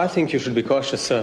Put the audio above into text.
I think you should be cautious, sir.